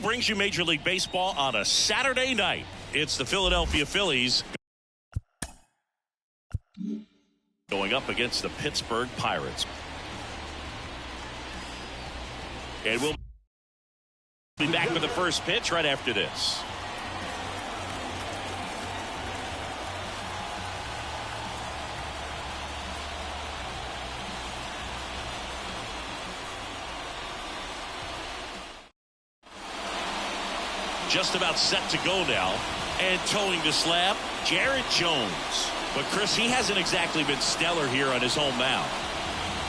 brings you Major League Baseball on a Saturday night. It's the Philadelphia Phillies going up against the Pittsburgh Pirates. And we'll be back with the first pitch right after this. Just about set to go now, and towing the slab, Jared Jones. But Chris, he hasn't exactly been stellar here on his home mound.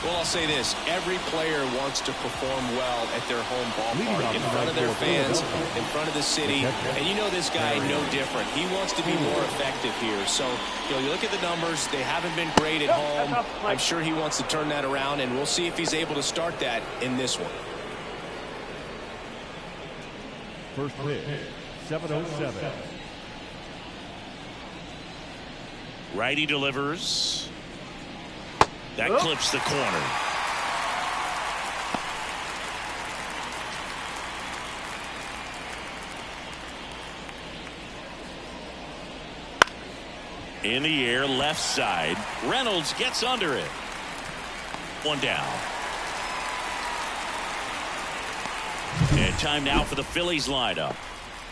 Well, I'll say this. Every player wants to perform well at their home ballpark, in front of their fans, in front of the city. And you know this guy no different. He wants to be more effective here. So, you look at the numbers. They haven't been great at home. I'm sure he wants to turn that around, and we'll see if he's able to start that in this one. First pitch, 7:07. Righty delivers. That clips the corner. In the air, left side. Reynolds gets under it. One down. And time now for the Phillies lineup.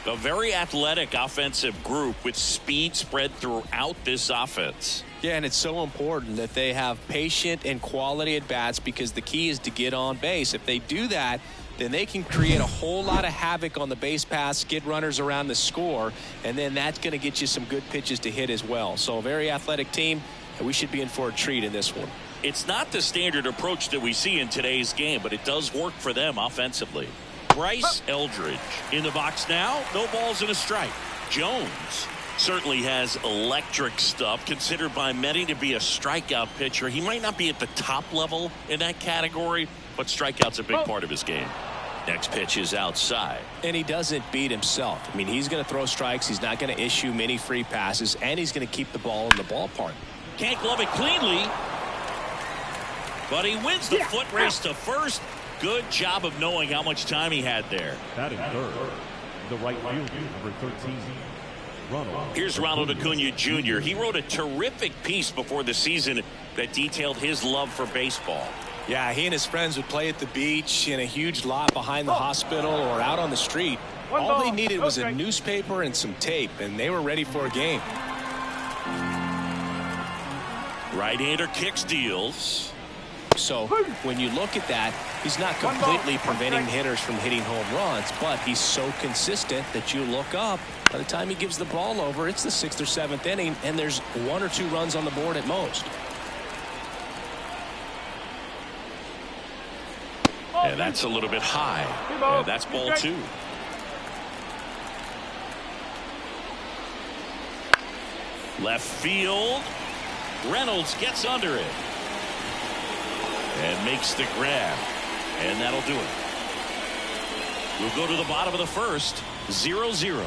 A very athletic offensive group with speed spread throughout this offense. Yeah, and it's so important that they have patient and quality at bats, because the key is to get on base. If they do that, then they can create a whole lot of havoc on the base paths, get runners around the score, and then that's going to get you some good pitches to hit as well. So a very athletic team, and we should be in for a treat in this one. It's not the standard approach that we see in today's game, but it does work for them offensively. Bryce Eldridge in the box now. No balls and a strike. Jones certainly has electric stuff, considered by many to be a strikeout pitcher. He might not be at the top level in that category, but strikeout's a big part of his game. Next pitch is outside. And he doesn't beat himself. I mean, he's going to throw strikes. He's not going to issue many free passes, and he's going to keep the ball in the ballpark. Can't glove it cleanly, but he wins the foot race to first. Good job of knowing how much time he had there. Batting third, the right fielder, number 13, Ronald. Here's Ronald Acuna Jr. He wrote a terrific piece before the season that detailed his love for baseball. Yeah, he and his friends would play at the beach, in a huge lot behind the hospital, or out on the street. All they needed was a newspaper and some tape, and they were ready for a game. Right-hander kicks, deals. So when you look at that, he's not completely preventing hitters from hitting home runs, but he's so consistent that you look up. By the time he gives the ball over, it's the 6th or 7th inning, and there's 1 or 2 runs on the board at most. And that's a little bit high. And that's ball 2. Left field. Reynolds gets under it. And makes the grab. And that'll do it. We'll go to the bottom of the first. 0-0.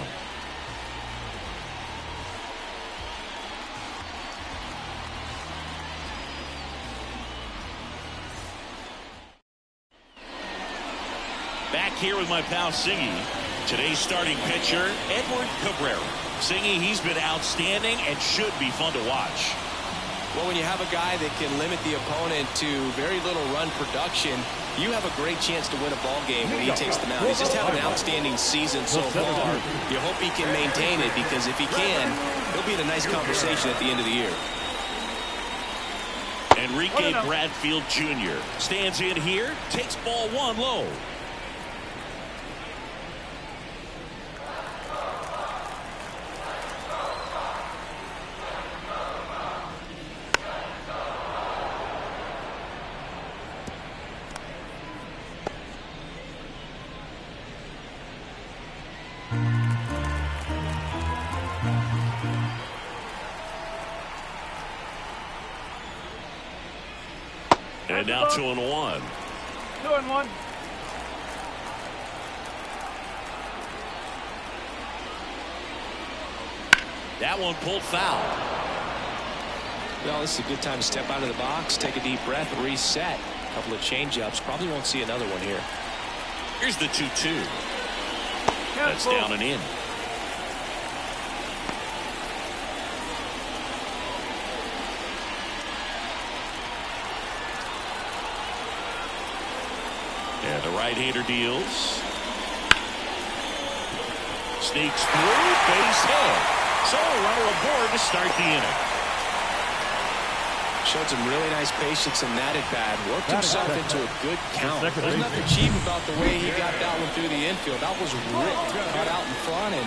Back here with my pal Singy. Today's starting pitcher, Edward Cabrera. Singy, he's been outstanding and should be fun to watch. Well, when you have a guy that can limit the opponent to very little run production, you have a great chance to win a ball game when he takes the mound. He's just having an outstanding season so far. You hope he can maintain it, because if he can, he'll be in a nice conversation at the end of the year. Enrique Bradfield Jr. stands in here, takes ball 1 low. And now 2-1. 2-1. That one pulled foul. Well, this is a good time to step out of the box, take a deep breath, reset. A couple of change-ups. Probably won't see another one here. Here's the 2-2. That's down and in. And the right-hander deals. Sneaks through, base hit. So a runner aboard to start the inning. Showed some really nice patience in that at bat. Worked himself into a good count. There's nothing cheap about the way he got that one through the infield. That was ripped, cut out in front, and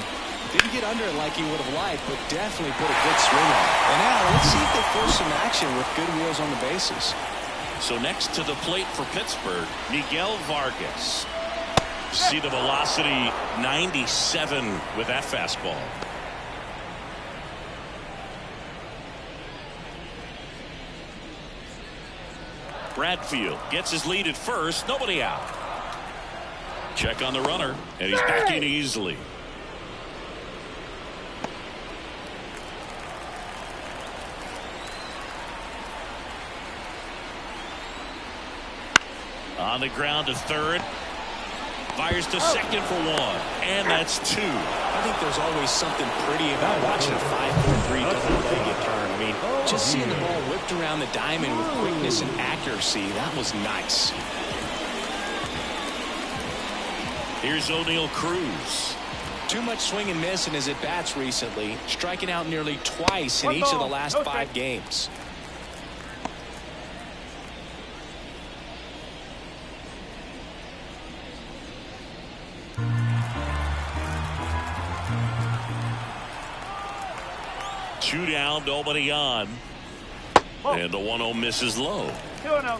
didn't get under it like he would have liked, but definitely put a good swing on it. And now let's see if they force some action with good wheels on the bases. So next to the plate for Pittsburgh, Miguel Vargas. See the velocity, 97 with that fastball. Bradfield gets his lead at first. Nobody out. Check on the runner, and he's back in easily. On the ground to third. Fires to second for one. And that's two. I think there's always something pretty about watching a 5-4-3 double play get turned. I mean, just seeing the ball whipped around the diamond with quickness and accuracy, that was nice. Here's O'Neal Cruz. Too much swing and miss in his at-bats recently, striking out nearly twice in each of the last 5 games. Two down, nobody on. And the 1-0 misses low. 2-0.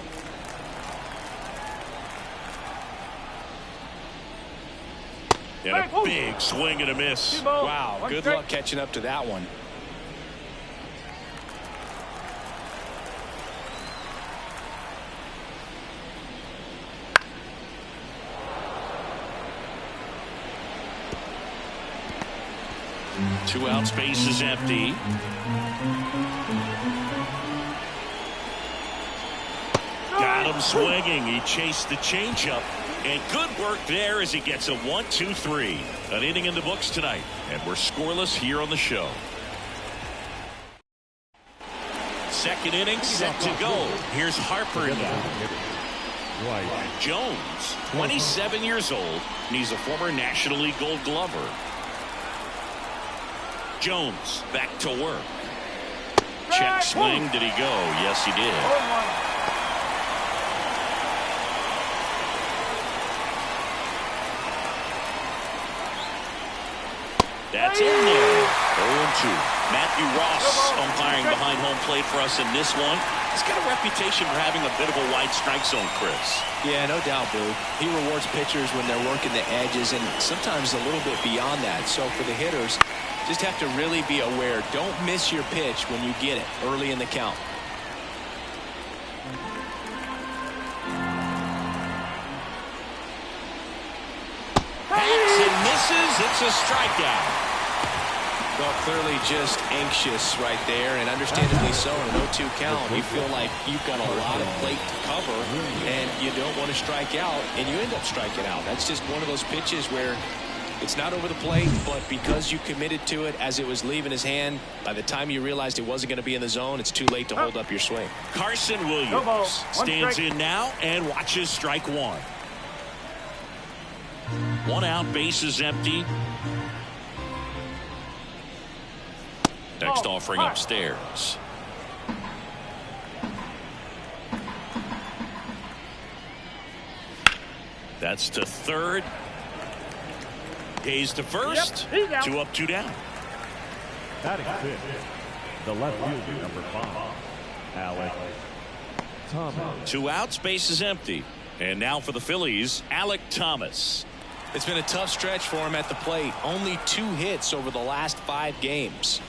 And a big swing and a miss. Wow, good luck catching up to that one. Two outs, base is empty. Got him swinging. He chased the changeup. And good work there as he gets a 1-2-3. An inning in the books tonight. And we're scoreless here on the show. Second inning set to go. Here's Harper now. Jones, 27 years old, and he's a former National League Gold Glover. Jones back to work. Check swing. Did he go? Yes, he did. That's in there. 0-2. Matthew Ross umpiring behind home plate for us in this one. He's got a reputation for having a bit of a wide strike zone, Chris. Yeah, no doubt, Boo. He rewards pitchers when they're working the edges and sometimes a little bit beyond that. So for the hitters, just have to really be aware. Don't miss your pitch when you get it early in the count. Bats and misses. It's a strikeout. Well, clearly just anxious right there, and understandably so. In an 0-2 count, you feel like you've got a lot of plate to cover, and you don't want to strike out, and you end up striking out. That's just one of those pitches where it's not over the plate, but because you committed to it as it was leaving his hand, by the time you realized it wasn't going to be in the zone, it's too late to hold up your swing. Carson Williams stands in now and watches strike one. One out, base is empty. Next offering upstairs. That's to third. Hayes to first. Yep, 2 up, 2 down. Batting fifth, the left fielder, number 5, Alec Thomas. 2 outs, base is empty. And now for the Phillies, Alec Thomas. It's been a tough stretch for him at the plate. Only 2 hits over the last 5 games.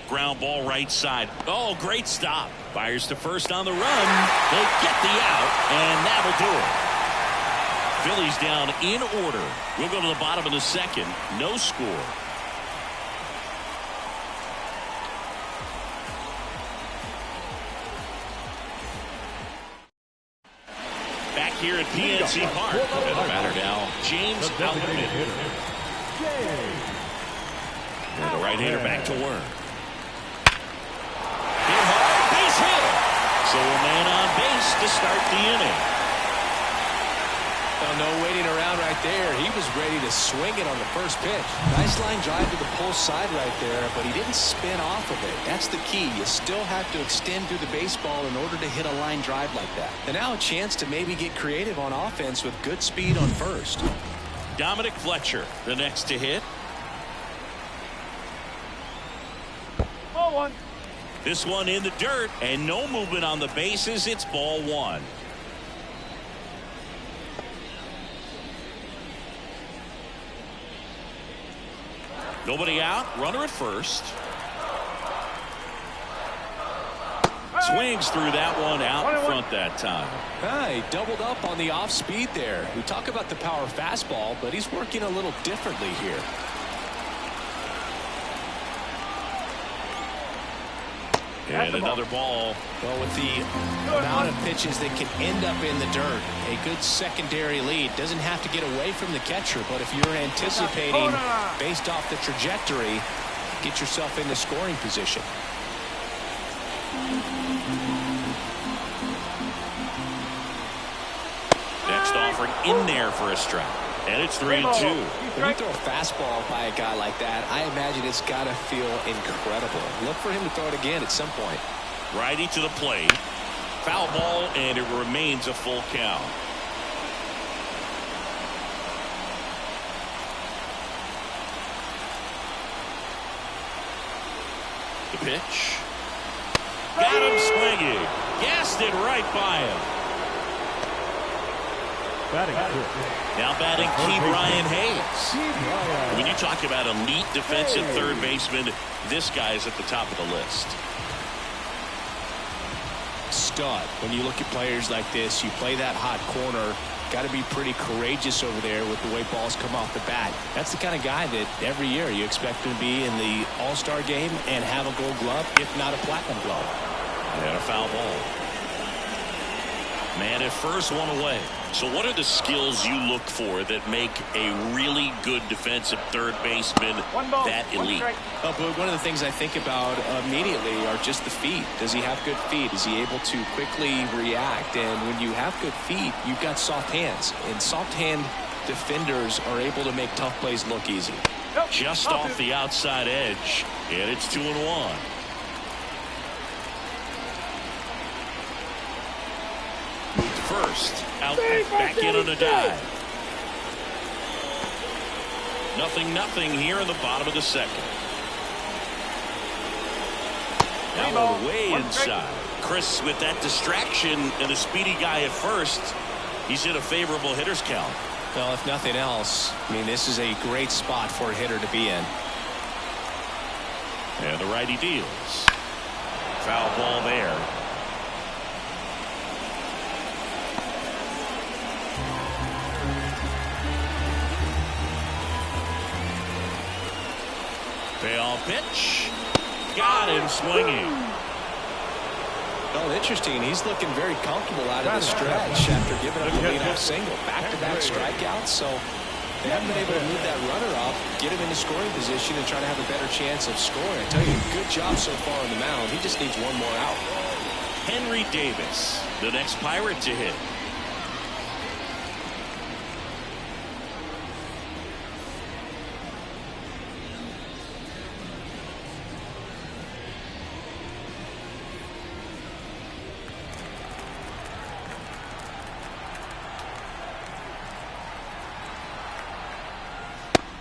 Ground ball right side. Oh, great stop. Fires to first on the run. They get the out, and that'll do it. Phillies down in order. We'll go to the bottom of the second. No score. Back here at PNC Park. And the batter now, James Outman. right-hander back to work. Hit hard, base hit. So a man on base to start the inning. Well, no waiting around right there. He was ready to swing it on the first pitch. Nice line drive to the pull side right there, but he didn't spin off of it. That's the key. You still have to extend through the baseball in order to hit a line drive like that. And now a chance to maybe get creative on offense with good speed on first. Dominic Fletcher, the next to hit. Ball one. This one in the dirt, and no movement on the bases. It's ball one. Nobody out. Runner at first. Swings through that one out in front that time. He doubled up on the off speed there. We talk about the power fastball, but he's working a little differently here. And another ball. Well, with the amount of pitches that can end up in the dirt, a good secondary lead doesn't have to get away from the catcher, but if you're anticipating based off the trajectory, get yourself into scoring position. Next offering in there for a strike. And it's 3-2. When you throw a fastball by a guy like that, I imagine it's got to feel incredible. Look for him to throw it again at some point. Righty to the plate. Foul ball, and it remains a full count. The pitch. Got him swinging. Gassed it right by him. Now batting Key Brian Hayes. When you talk about elite defensive third baseman, this guy is at the top of the list. Stud. When you look at players like this, you play that hot corner, got to be pretty courageous over there with the way balls come off the bat. That's the kind of guy that every year you expect him to be in the All-Star game and have a Gold Glove, if not a Platinum Glove. And a foul ball. Man at first, one away. So what are the skills you look for that make a really good defensive third baseman that elite? But one of the things I think about immediately are just the feet. Does he have good feet? Is he able to quickly react? And when you have good feet, you've got soft hands. And soft hand defenders are able to make tough plays look easy. Just off the outside edge. And it's 2-1. First, out back in on a dive. 0-0 here in the bottom of the second. Now we're way inside. Chris, with that distraction and a speedy guy at first, he's in a favorable hitter's count. Well, if nothing else, I mean, this is a great spot for a hitter to be in. And the righty deals. Foul ball there. Payoff pitch. Got him swinging. Well, interesting. He's looking very comfortable out of the stretch after giving up the leadoff single. Back-to-back strikeouts, so they haven't been able to move that runner up, get him into scoring position, and try to have a better chance of scoring. I tell you, good job so far on the mound. He just needs one more out. Henry Davis, the next Pirate to hit.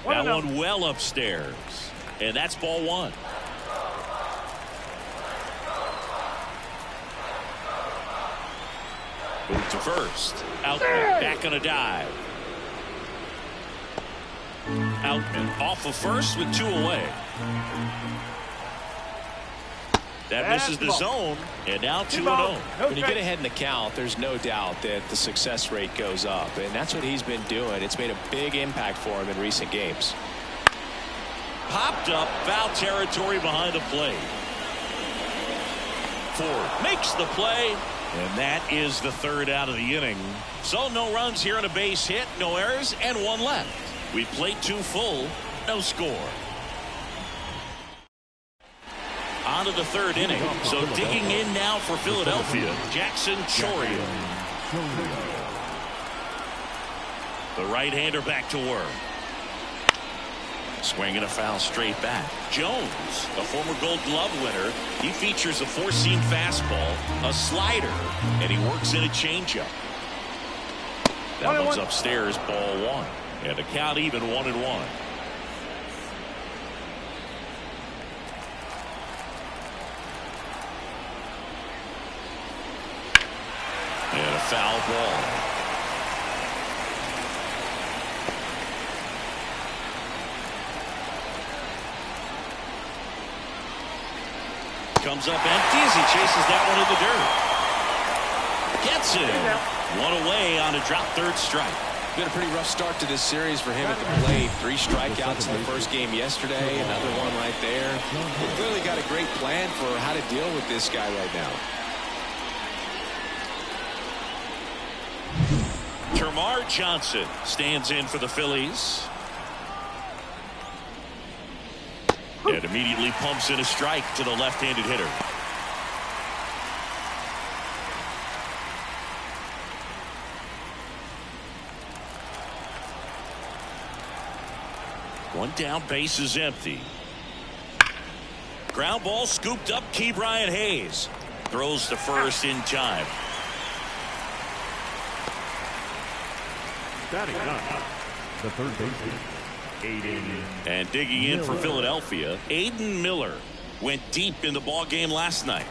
That one well upstairs. And that's ball one. Move to first. Outman back on a dive. Outman off of first with 2 away. That misses the zone, and now 2-0. When you get ahead in the count, there's no doubt that the success rate goes up, and that's what he's been doing. It's made a big impact for him in recent games. Popped up, foul territory behind the plate. Ford makes the play, and that is the third out of the inning. So no runs here on a base hit, no errors, and 1 left. We played 2 full, no score. On to the third inning. So digging in now for Philadelphia, Jackson Chourio. The right-hander back to work. Swinging a foul straight back. Jones, a former Gold Glove winner. He features a four-seam fastball, a slider, and he works in a changeup. That one's upstairs, ball one. And the count even 1-1. And a foul ball. Comes up empty as he chases that one in the dirt. Gets it. One away on a drop third strike. Been a pretty rough start to this series for him at the plate. 3 strikeouts in the first game yesterday. Another one right there. We've clearly got a great plan for how to deal with this guy right now. Termarr Johnson stands in for the Phillies. And immediately pumps in a strike to the left-handed hitter. One down, base is empty. Ground ball scooped up. Ke'Bryan Hayes throws to first in time. Batting up, the third baseman, Aiden. And digging in for Philadelphia, Aiden Miller went deep in the ball game last night.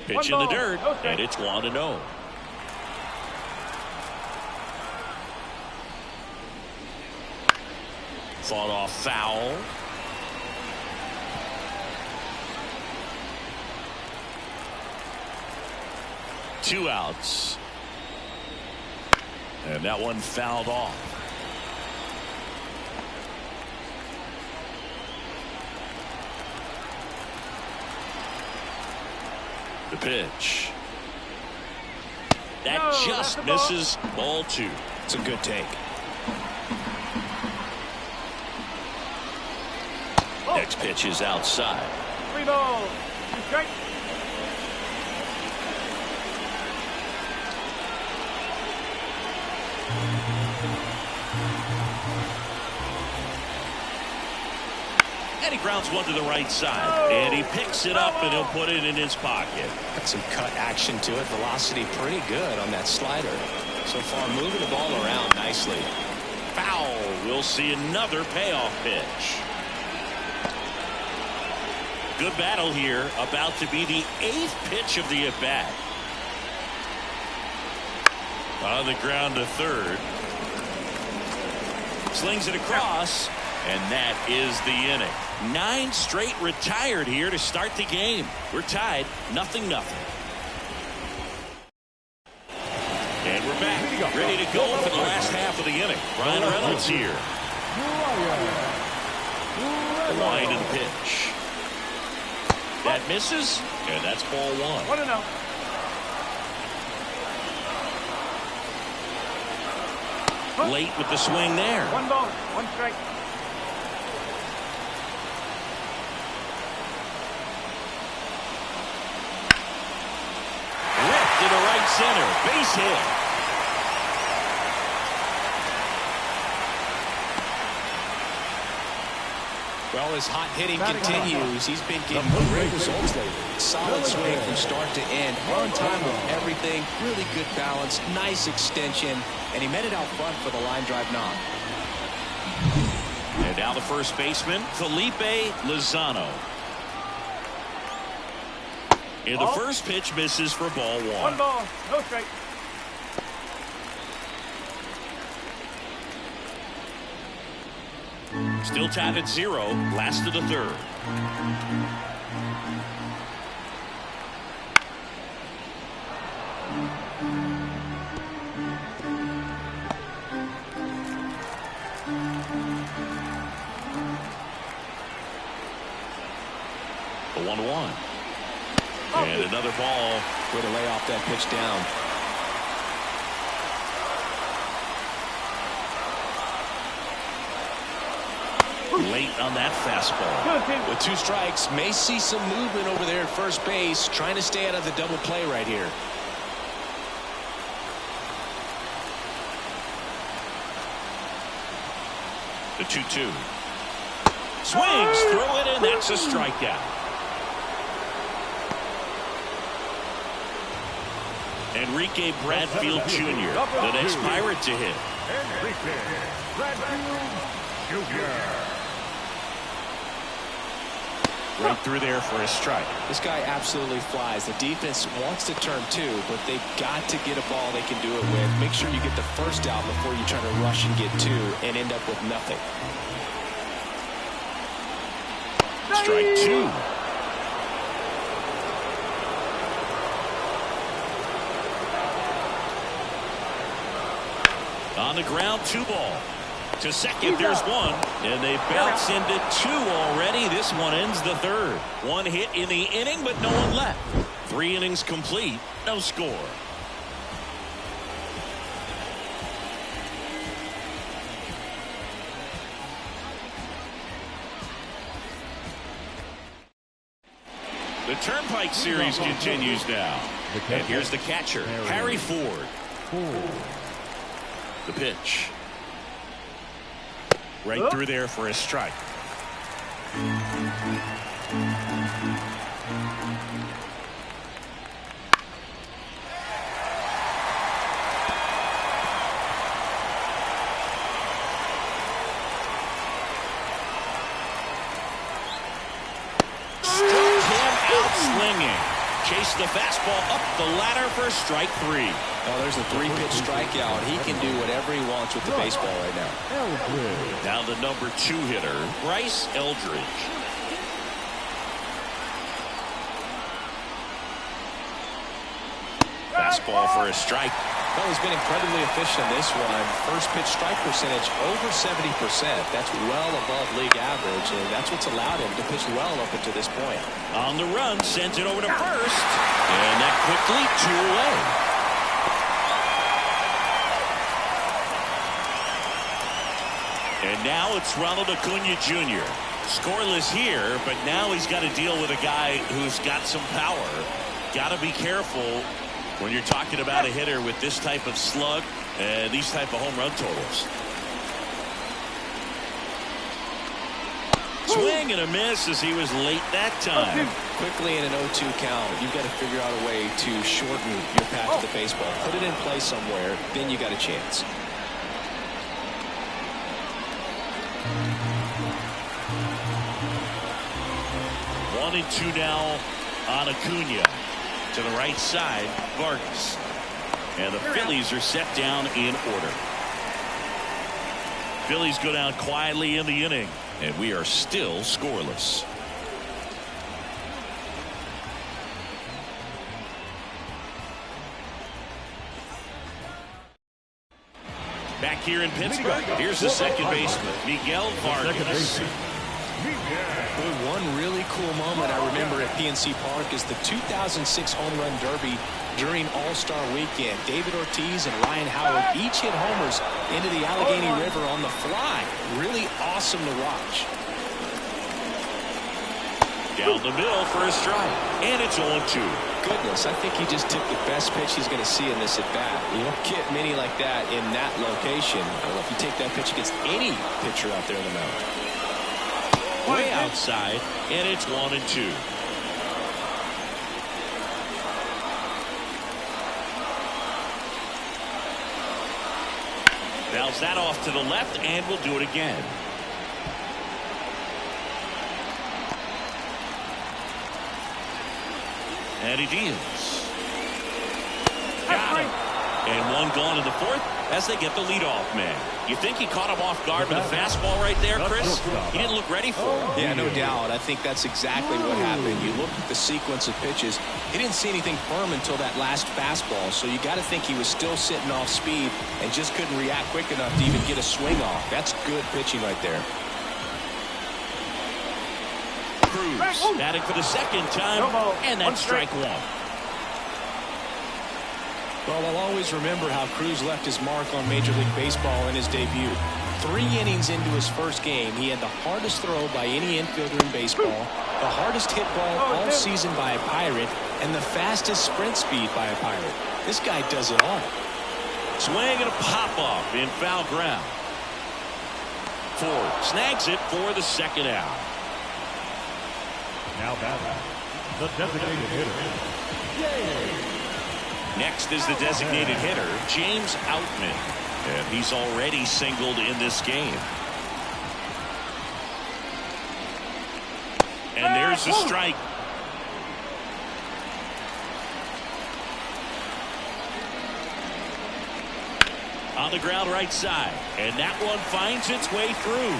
Pitch in the dirt, and it's 1-0. Fought off foul. Two outs. And that one fouled off. The pitch. That just misses. Ball 2. It's a good take. Next pitch is outside. 3 balls, 2 strikes. And he grounds one to the right side. And he picks it up and he'll put it in his pocket. Got some cut action to it. Velocity pretty good on that slider. So far moving the ball around nicely. Foul. We'll see another payoff pitch. Good battle here. About to be the 8th pitch of the at-bat. On the ground to third. Slings it across. And that is the inning. 9 straight retired here to start the game. We're tied 0-0. And we're back. Ready to go for the last half of the inning. Ryan Reynolds here. The line and pitch. That misses. And that's ball 1. 1-0. Late with the swing there. 1 ball, 1 strike. Ripped to the right center. Base hit. Well, his hot hitting continues. He's been getting great results lately. Solid swing from start to end. On time with everything. Really good balance. Nice extension. And he met it out front for the line drive knock. And now the first baseman, Felipe Lozano. And the first pitch misses for ball 1. 1 ball, no strike. Still tied at 0. Last of the third. The 1-1. And another ball. Way to lay off that pitch down. late on that fastball. With 2 strikes, may see some movement over there at first base, trying to stay out of the double play right here. The 2-2. Swings through it, and that's a strikeout. Enrique Bradfield Jr., the next Pirate to hit. Enrique Bradfield Jr. Right through there for a strike. This guy absolutely flies. The defense wants to turn 2, but they've got to get a ball they can do it with. Make sure you get the first out before you try to rush and get 2 and end up with nothing. Strike 2. On the ground, 2 ball. To second, there's 1, and they bounce into 2 already. This one ends the 3rd. 1 hit in the inning, but no one left. 3 innings complete, no score. The Turnpike Series continues now. And here's the catcher, Harry Ford. The pitch. Right through there for a strike. Struck him out swinging. Chased the fastball up the ladder for strike 3. Oh, there's a 3-pitch strikeout. He can do whatever he wants with the baseball right now. Now the number 2 hitter, Bryce Eldridge. Fastball for a strike. Well, he's been incredibly efficient in this one. First pitch strike percentage over 70%. That's well above league average, and that's what's allowed him to pitch well up until this point. On the run, sends it over to first, and that quickly 2 away. And now it's Ronald Acuna Jr. Scoreless here, but now he's got to deal with a guy who's got some power. Got to be careful when you're talking about a hitter with this type of slug and these type of home run totals. Swing and a miss as he was late that time. Quickly in an 0-2 count, you've got to figure out a way to shorten your path to the baseball. Put it in play somewhere, then you got a chance. One and 2 now on Acuna. To the right side, Vargas. And the Phillies are set down in order. Phillies go down quietly in the inning, and we are still scoreless. Back here in Pittsburgh, here's the second baseman, Miguel Vargas. One really cool moment I remember at PNC Park is the 2006 Home Run Derby during All-Star Weekend. David Ortiz and Ryan Howard each hit homers into the Allegheny River on the fly. Really awesome to watch. Down the middle for a strike, and it's 0-2. Goodness, I think he just took the best pitch he's going to see in this at-bat. You don't get many like that in that location. Well, if you take that pitch against any pitcher out there on the mound. Way outside, and it's 1-2. Fouls that off to the left, and we'll do it again. And he deals. Got him. And one gone in the 4th as they get the leadoff man. You think he caught him off guard with a fastball right there, Chris? He didn't look ready for it. Yeah, no doubt. I think that's exactly what happened. You look at the sequence of pitches. He didn't see anything firm until that last fastball, so you got to think he was still sitting off speed and just couldn't react quick enough to even get a swing off. That's good pitching right there. Cruz batting for the second time, and that's strike 1. Well, I'll always remember how Cruz left his mark on Major League Baseball in his debut. 3 innings into his first game, he had the hardest throw by any infielder in baseball, the hardest hit ball all season by a Pirate, and the fastest sprint speed by a Pirate. This guy does it all. Swing and a pop-off in foul ground. Ford snags it for the second out. Now batting, the designated hitter. Next is the designated hitter, James Outman. And he's already singled in this game. And there's the strike. On the ground right side. And that one finds its way through.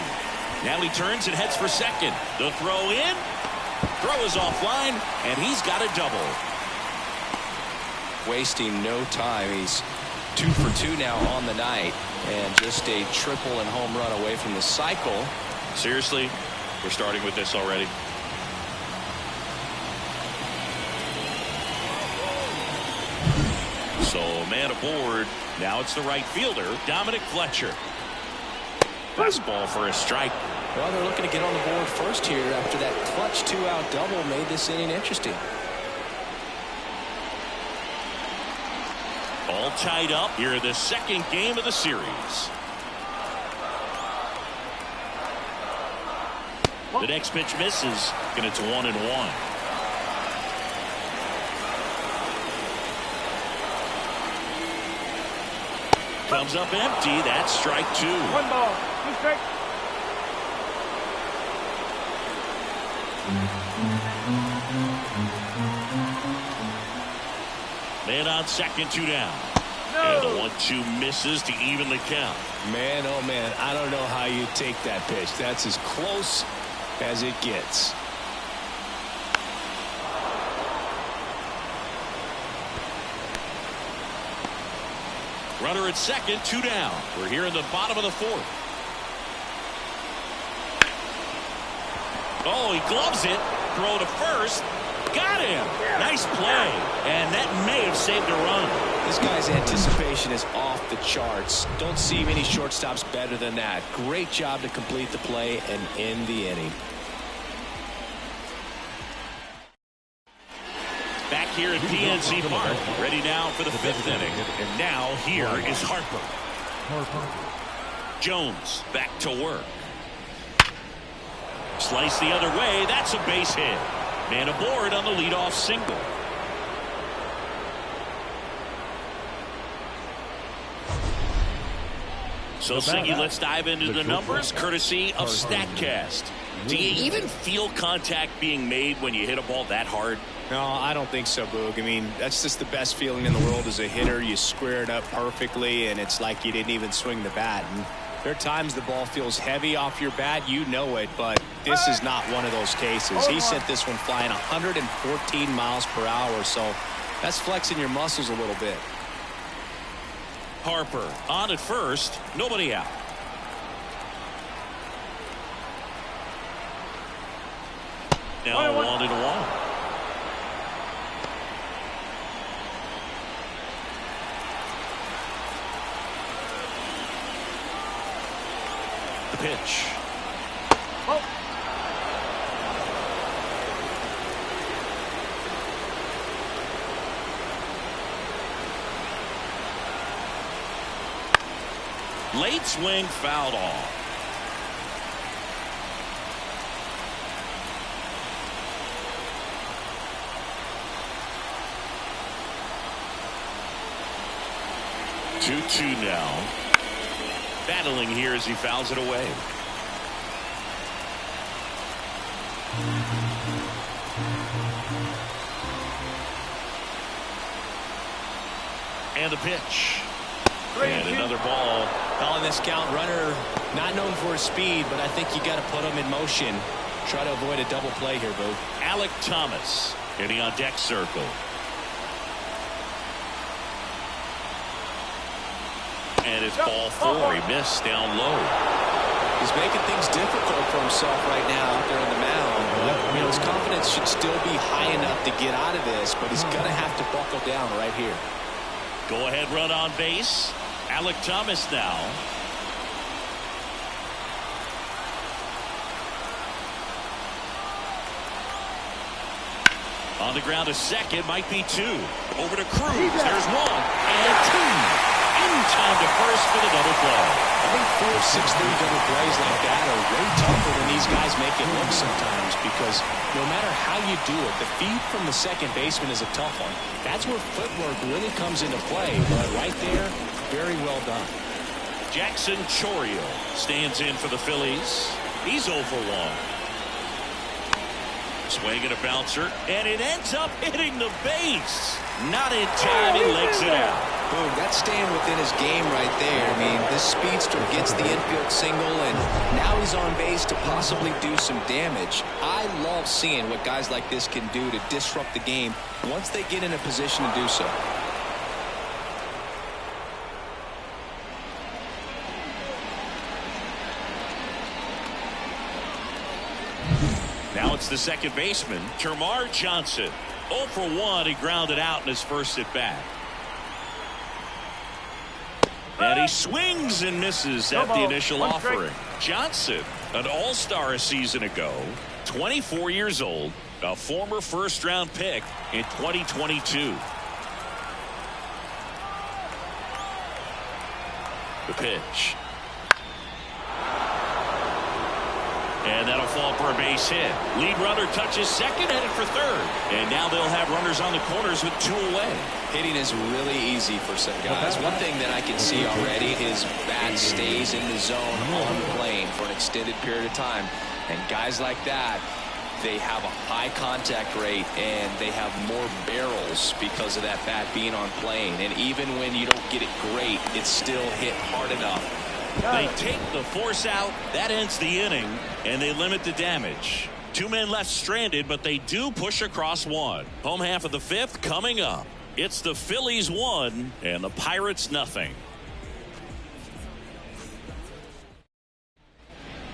Now he turns and heads for second. The throw in. Throw is offline. And he's got a double. Wasting no time. He's 2 for 2 now on the night. And just a triple and home run away from the cycle. Seriously? We're starting with this already? So man aboard. Now it's the right fielder, Dominic Fletcher. Fastball for a strike. Well, they're looking to get on the board first here after that clutch 2-out double made this inning interesting. All tied up here in the second game of the series. The next pitch misses, and it's 1-1. Comes up empty. That's strike 2. 1 ball, 2 strikes. Man on second, 2 down. No. And the 1-2 misses to even the count. Man, oh man, I don't know how you take that pitch. That's as close as it gets. Runner at second, 2 down. We're here in the bottom of the 4th. Oh, he gloves it. Throw to first. Got him. Nice play. And that may have saved a run. This guy's anticipation is off the charts. Don't see many shortstops better than that. Great job to complete the play and end the inning. Back here at PNC Park, ready now for the 5th inning. And now here is Harper. Jones back to work. Slice the other way. That's a base hit. Man aboard on the leadoff single. So, Siggy, let's dive into the numbers, courtesy of StatCast. Do you even feel contact being made when you hit a ball that hard? No, I don't think so, Boog. I mean, that's just the best feeling in the world as a hitter. You square it up perfectly, and it's like you didn't even swing the bat. And there are times the ball feels heavy off your bat. You know it, but this is not one of those cases. He sent this one flying 114 miles per hour, so that's flexing your muscles a little bit. Harper on at first, nobody out. Now 1-1. The pitch. Oh. Late swing fouled off. Two now. Battling here as he fouls it away. And the pitch. And another ball. On this count, runner not known for his speed, but I think you got to put him in motion. Try to avoid a double play here, Boo. Alec Thomas getting on deck circle. And it's ball 4. He missed down low. He's making things difficult for himself right now out there on the mound. But, you know, his confidence should still be high enough to get out of this, but he's going to have to buckle down right here. Go ahead run on base. Alec Thomas now. On the ground, a second, might be two. Over to Cruz. There's one and two. In time to first for the double play. I think 4 6-3 double plays like that are way tougher than these guys make it look sometimes, because no matter how you do it, the feed from the second baseman is a tough one. That's where footwork really comes into play. But right there, very well done. Jackson Chourio stands in for the Phillies. He's 0 for 1. Swing and a bouncer, and it ends up hitting the base. Not in time, he legs it out. Boom, that's staying within his game right there. I mean, this speedster gets the infield single, and now he's on base to possibly do some damage. I love seeing what guys like this can do to disrupt the game once they get in a position to do so. Now it's the second baseman, Termarr Johnson. 0 for 1, he grounded out in his first at bat. And he swings and misses at the initial offering. Johnson, an all-star a season ago, 24 years old, a former first-round pick in 2022. The pitch. And that'll fall for a base hit. Lead runner touches second, headed for third. And now they'll have runners on the corners with 2 away. Hitting is really easy for some guys. One thing that I can see already, his bat stays in the zone on the plane for an extended period of time. And guys like that, they have a high contact rate and they have more barrels because of that bat being on plane. And even when you don't get it great, it's still hit hard enough. They take the force out. That ends the inning, and they limit the damage. 2 men left stranded, but they do push across 1. Home half of the 5th coming up. It's the Phillies 1 and the Pirates nothing.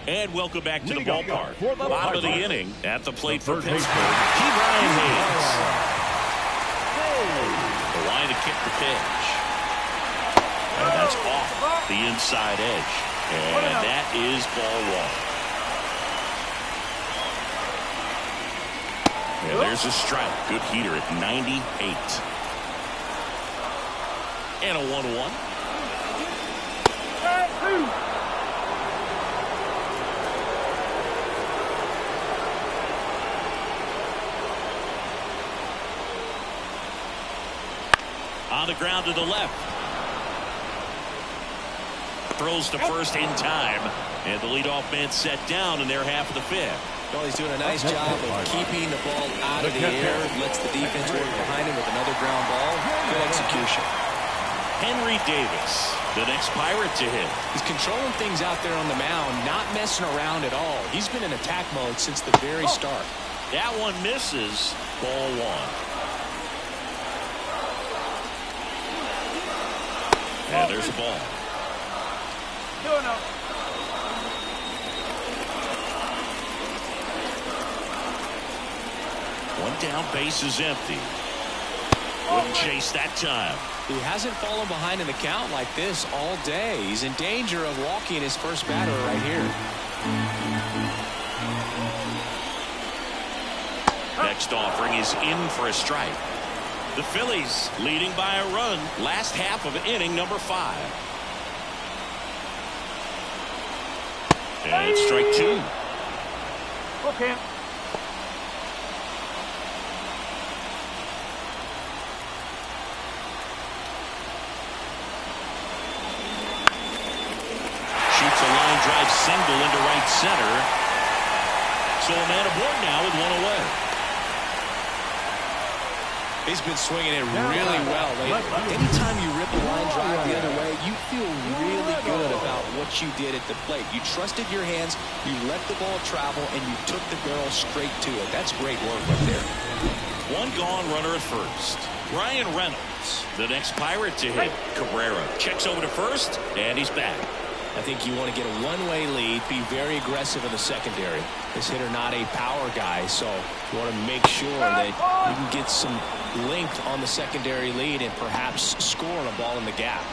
And welcome back to the ballpark. Bottom of the inning at the plate for Pittsburgh. Brian Hayes. The line to kick the pitch. And that's off the inside edge. And that is ball 1. And there's a strike. Good heater at 98. And a 1-1. On the ground to the left. Throws to first in time, and the leadoff man set down in their half of the 5th. Well, he's doing a nice job of keeping the ball out of the air. Lets the defense work behind him with another ground ball. Good execution. Henry Davis, the next Pirate to hit. He's controlling things out there on the mound, not messing around at all. He's been in attack mode since the very start. That one misses. Ball 1. And there's a ball. One down, base is empty. Wouldn't chase that time. He hasn't fallen behind in the count like this all day. He's in danger of walking his first batter right here. Next offering is in for a strike. The Phillies leading by a run. Last half of inning number 5. And strike 2. Okay. Shoots a line drive single into right center. So a man aboard now with 1 away. He's been swinging it really well lately. Anytime you rip a line drive the other way, you feel really good about what you did at the plate. You trusted your hands, you let the ball travel, and you took the barrel straight to it. That's great work right there. 1 gone, runner at first. Brian Reynolds, the next Pirate to hit. Cabrera checks over to first, and he's back. I think you want to get a one-way lead, be very aggressive in the secondary. This hitter not a power guy, so you want to make sure that you can get some length on the secondary lead and perhaps score on a ball in the gap.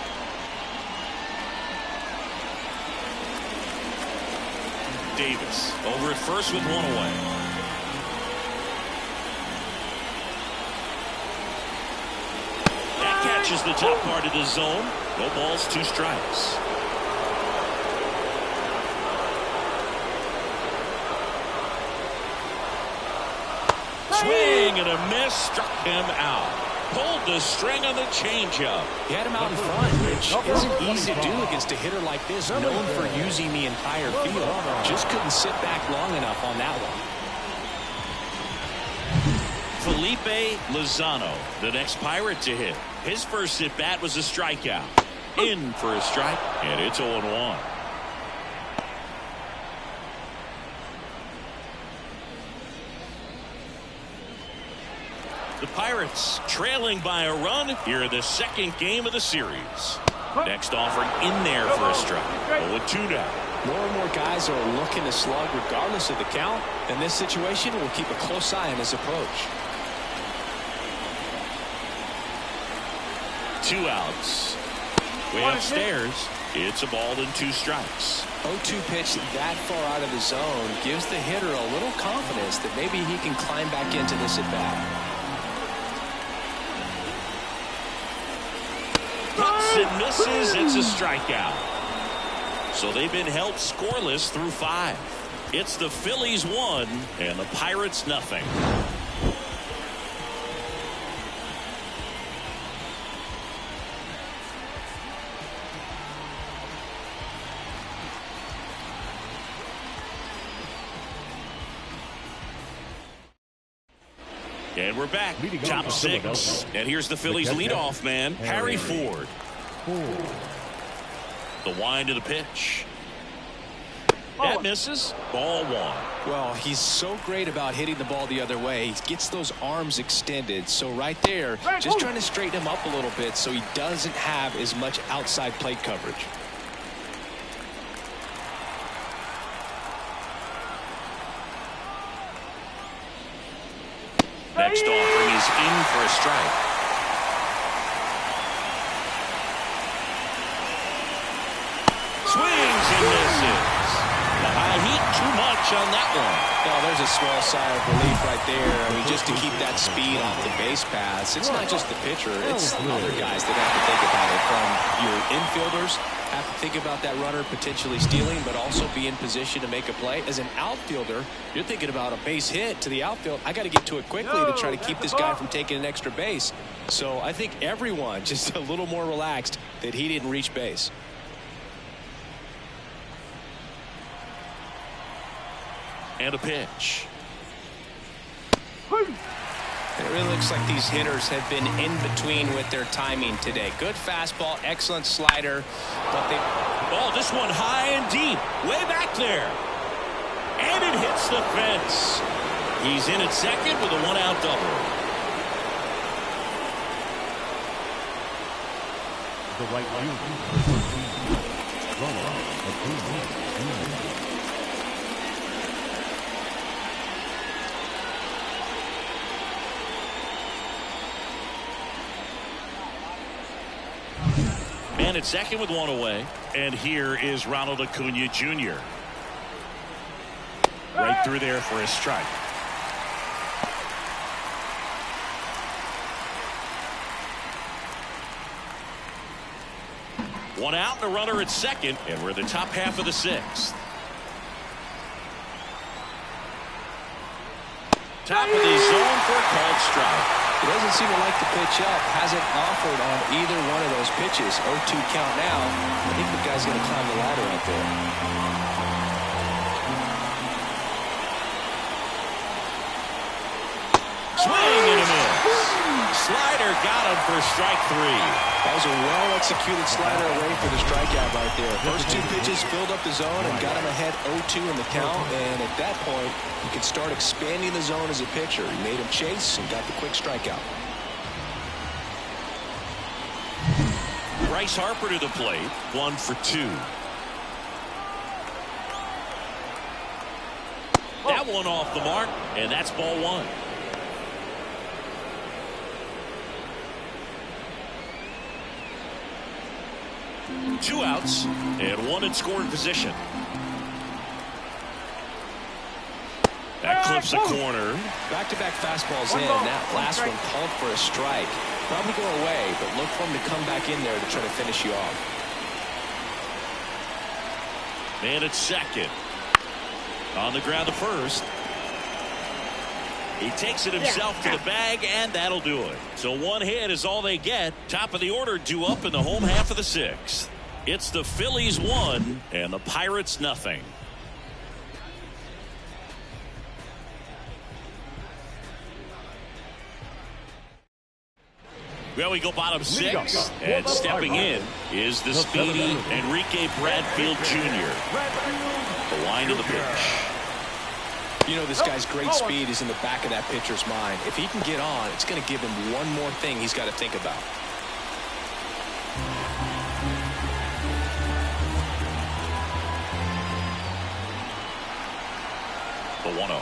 Davis over at first with 1 away. approaches the top part of the zone. No balls, 2 strikes. Swing and a miss, struck him out. Pulled the string on the changeup. He had him out in front, which isn't easy to do against a hitter like this, known for using the entire field. Just couldn't sit back long enough on that one. Felipe Lozano, the next Pirate to hit. His first at bat was a strikeout. In for a strike, and it's 0-1. The Pirates trailing by a run here in the second game of the series. Next offering in there for a strike. 0-2 now. More and more guys are looking to slug regardless of the count. In this situation, we'll keep a close eye on his approach. 2 outs. Way upstairs. It's a ball and 2 strikes. 0-2 pitch that far out of the zone gives the hitter a little confidence that maybe he can climb back into this at bat. Cuts and misses. It's a strikeout. So they've been held scoreless through 5. It's the Phillies 1 and the Pirates nothing. And we're back. Top 6. And here's the Phillies leadoff man, Harry Ford. The wind of the pitch. That misses. Ball 1. Well, he's so great about hitting the ball the other way. He gets those arms extended. So right there, just trying to straighten him up a little bit so he doesn't have as much outside plate coverage. Next offering is in for a strike. Swings and misses. The high heat, too much on that one. Oh, there's a small sigh of relief right there. I mean, just to keep that speed off the base paths. It's not just the pitcher. It's other guys that have to think about it. From your infielders have to think about that runner potentially stealing, but also be in position to make a play. As an outfielder, you're thinking about a base hit to the outfield. I got to get to it quickly to try to keep this guy from taking an extra base. So I think everyone just a little more relaxed that he didn't reach base. And a pitch. It really looks like these hitters have been in between with their timing today. Good fastball, excellent slider, but they... Oh, this one high and deep, way back there. And it hits the fence. He's in at second with a 1-out double. The right fielder. Man at second with 1 away. And here is Ronald Acuna Jr. Right through there for a strike. One out and a runner at second, and we're in the top half of the 6th. Top of the zone for a called strike. He doesn't seem to like the pitch up. Hasn't offered on either one of those pitches. 0-2 count now. I think the guy's going to climb the ladder out there. Swing and a miss. Slider got him for strike 3. That was a well-executed slider away for the strikeout right there. First 2 pitches filled up the zone and got him ahead 0-2 in the count. And at that point, you can start expanding the zone as a pitcher. He made him chase and got the quick strikeout. Bryce Harper to the plate. 1 for 2. That one off the mark, and that's ball 1. Two outs and 1 in scoring position. That clips a corner. Back-to-back fastballs in. That last one called for a strike. Probably go away, but look for him to come back in there to try to finish you off. Man at second. On the ground to first. He takes it himself to the bag, and that'll do it. So one hit is all they get. Top of the order due up in the home half of the sixth. It's the Phillies 1 and the Pirates nothing. Well, we go bottom six, and stepping in is the speedy Enrique Bradfield Jr. The line of the pitch. You know, this guy's great speed is in the back of that pitcher's mind. If he can get on, it's going to give him one more thing he's got to think about. The 1-0.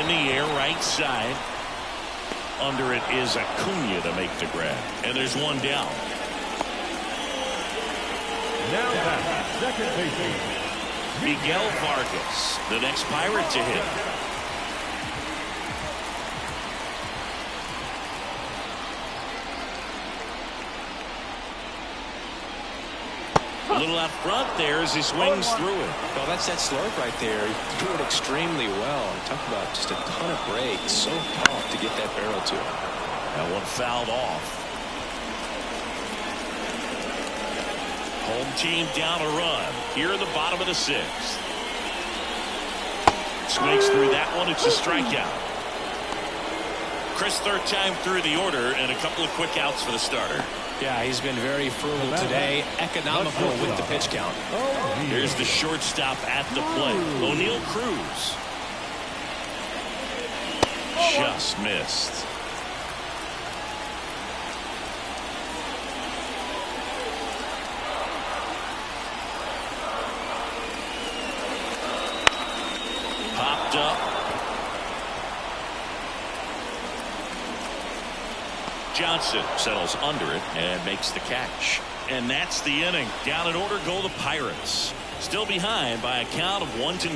In the air, right side. Under it is Acuna to make the grab. And there's one down. Now back, second baseman, Miguel Vargas, the next Pirate to hit. A little out front there as he swings through it. Well, that's that slurve right there. He threw it extremely well. Talk about just a ton of break. So tough to get that barrel to it. That one fouled off. Home team down a run here in the bottom of the sixth. Swings through that one. It's a strikeout. Chris, third time through the order and a couple of quick outs for the starter. Yeah, he's been very frugal today. Economical with the pitch count. Here's the shortstop at the plate. O'Neal Cruz. Just missed. Popped up. Johnson settles under it and makes the catch. And that's the inning. Down in order go the Pirates. Still behind by a count of 1-0.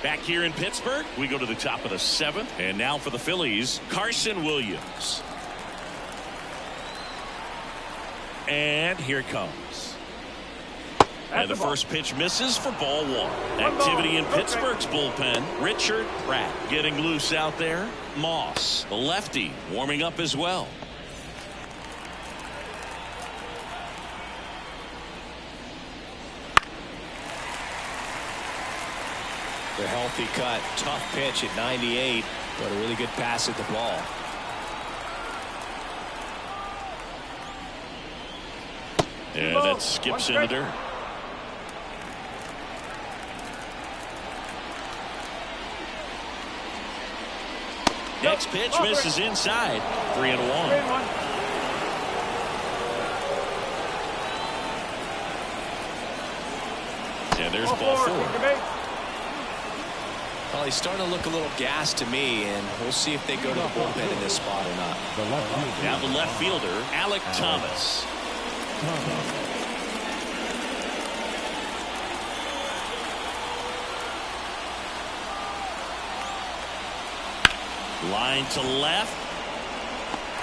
Back here in Pittsburgh, we go to the top of the seventh. And now for the Phillies, Carson Williams. And here it comes. And the first pitch misses for ball one. Activity in Pittsburgh's bullpen. Richard Pratt getting loose out there. Moss, the lefty, warming up as well. The healthy cut. Tough pitch at 98, but a really good pass at the ball. And that skips in the dirt. Next pitch misses inside. 3-1. And there's ball four. Well, he's starting to look a little gassed to me, and we'll see if they go to the bullpen in this spot or not. Now the left fielder, Alec Thomas. Line to left.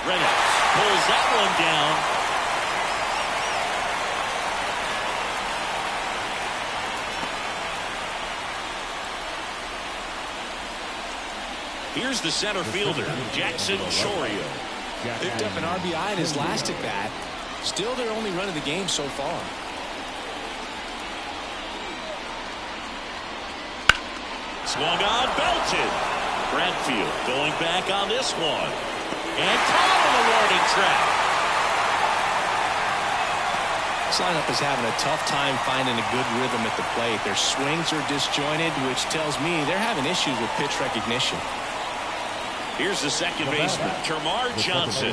Reynolds pulls that one down. Here's the center fielder, Jackson Chourio. Picked up an RBI in his last at bat. Still their only run of the game so far. Swung on, belted. Bradfield going back on this one. And caught on the warning track. This lineup is having a tough time finding a good rhythm at the plate. Their swings are disjointed, which tells me they're having issues with pitch recognition. Here's the second baseman, Termarr Johnson.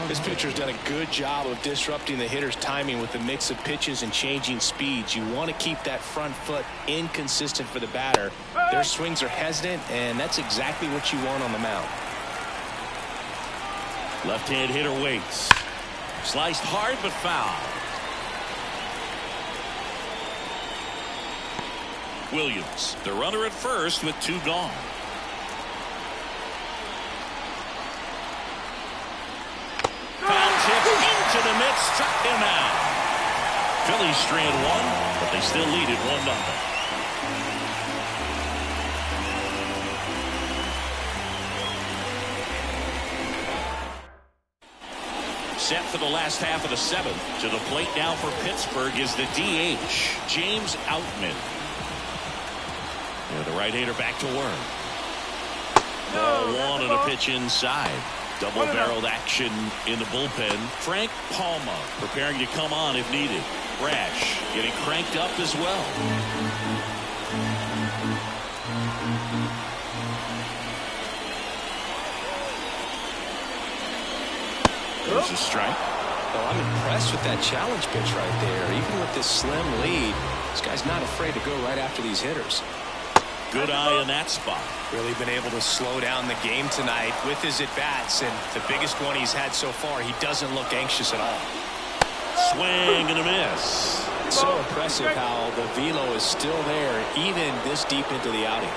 This pitcher's done a good job of disrupting the hitter's timing with the mix of pitches and changing speeds. You want to keep that front foot inconsistent for the batter. Their swings are hesitant, and that's exactly what you want on the mound. Left-hand hitter waits. Sliced hard but foul. Williams, the runner at first with 2 gone. Foul tip into the mid, struck him out. Phillies strand 1, but they still lead it 1-0. Set for the last half of the 7th. To the plate now for Pittsburgh is the DH, James Outman. The right-hander back to work. Ball 1 and a pitch inside. Double-barreled action in the bullpen. Frank Palma preparing to come on if needed. Brash getting cranked up as well. There's a strike. Well, I'm impressed with that challenge pitch right there. Even with this slim lead, this guy's not afraid to go right after these hitters. Good eye in that spot. Really been able to slow down the game tonight with his at-bats, and the biggest one he's had so far, he doesn't look anxious at all. Swing and a miss. It's so impressive how the velo is still there even this deep into the outing.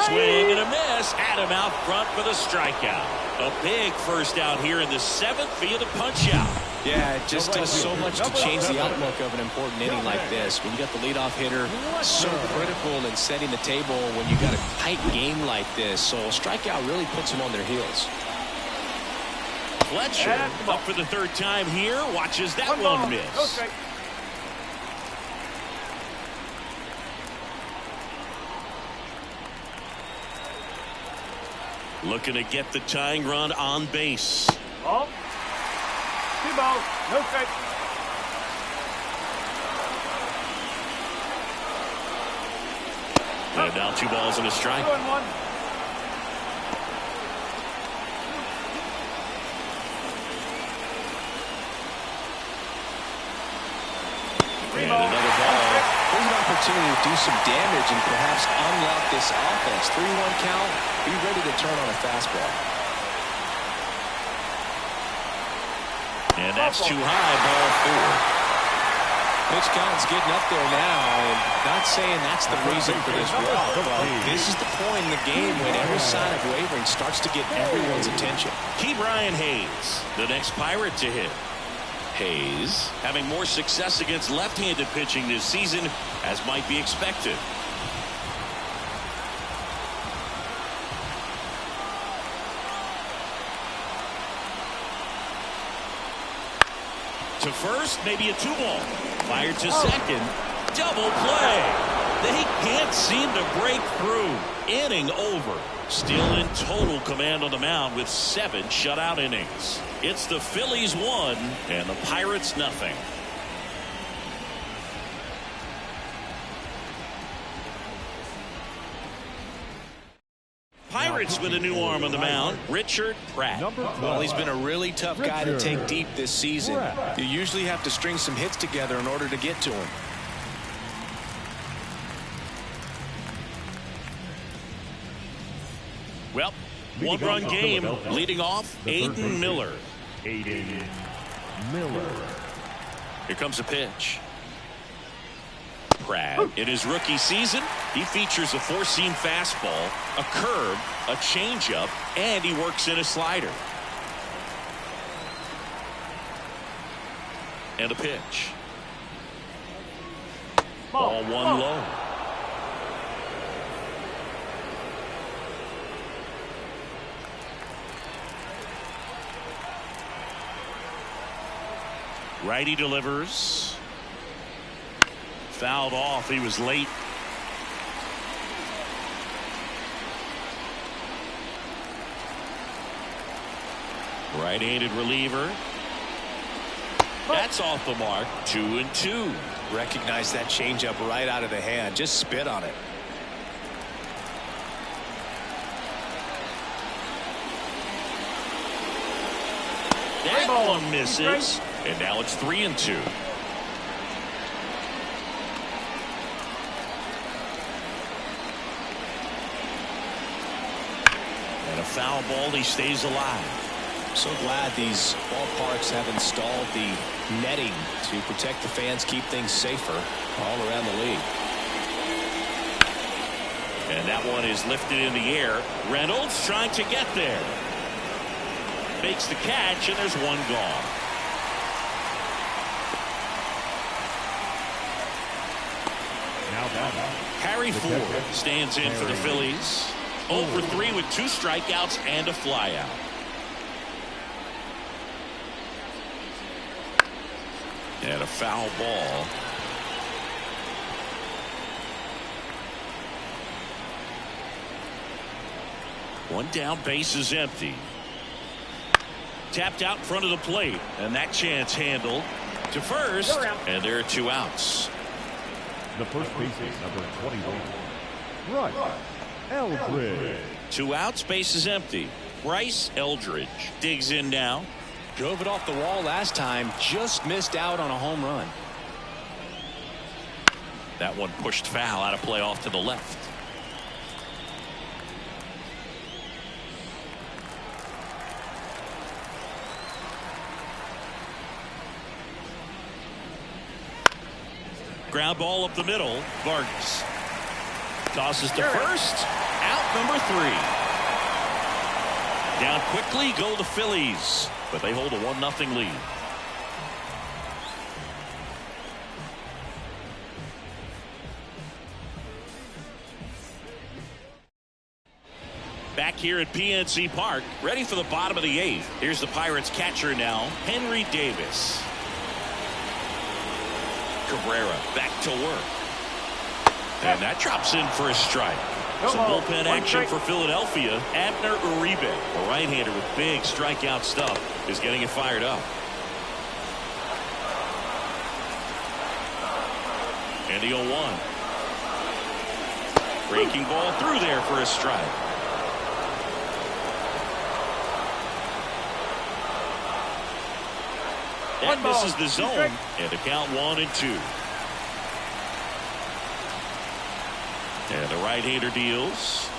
Swing and a miss. Had him out front for the strikeout. A big first out here in the 7th via the punch-out. Yeah, it just does so much to change the outlook of an important inning like this. When you got the leadoff hitter, so critical in setting the table when you got a tight game like this. So a strikeout really puts them on their heels. Fletcher up for the 3rd time here. Watches that one miss. Looking to get the tying run on base. Ball. 2 balls. No strike. And now 2 balls and a strike. 2-1. And another ball. There's an opportunity to do some damage and perhaps unlock this offense. 3-1 count. Be ready to turn on a fastball. And that's too high. Ball 4. Pitch count's getting up there now, and not saying that's the reason for this walk, but this is the point in the game when every sign of wavering starts to get everyone's attention. Ke'Bryan Hayes, the next Pirate to hit. Hayes having more success against left-handed pitching this season, as might be expected. To first, maybe a 2-ball. Fired to second. Double play. They can't seem to break through. Inning over. Still in total command on the mound with 7 shutout innings. It's the Phillies 1 and the Pirates nothing. Pirates with a new arm on the mound, Richard Pratt. Well, he's been a really tough guy to take deep this season. You usually have to string some hits together in order to get to him. Well, 1-run game. Leading off, Aiden Miller. Aiden Miller. Here comes a pitch. Pratt, in his rookie season, he features a 4-seam fastball, a curve, a changeup, and he works in a slider. And a pitch. Ball 1 low. Righty delivers. Fouled off. He was late. Right-handed reliever. That's off the mark. 2-2. Recognize that changeup right out of the hand. Just spit on it. That one misses. And now it's 3-2. foul ball. He stays alive. So glad these ballparks have installed the netting to protect the fans, keep things safer all around the league. And that one is lifted in the air. Reynolds trying to get there. Makes the catch, and there's one gone. Harry Ford stands in for the Phillies. 0 for 3 with 2 strikeouts and a flyout. And a foul ball. One down, base is empty. Tapped out in front of the plate, and that chance handled to first, and there are 2 outs. The first baseman, number 21, Bryce Eldridge. 2 outs, base is empty. Bryce Eldridge digs in now. Drove it off the wall last time, just missed out on a home run. That one pushed foul, out of play off to the left. Ground ball up the middle. Vargas tosses to first. Out number 3. Down quickly go the Phillies, but they hold a 1-0 lead. Back here at PNC Park, ready for the bottom of the 8th. Here's the Pirates catcher now, Henry Davis. Cabrera back to work. And that drops in for a strike. Some bullpen action for Philadelphia. Abner Uribe, a right-hander with big strikeout stuff, is getting it fired up. And the 0-1. Breaking ball through there for a strike. That misses the zone, and the count 1-2. And the right-hander deals.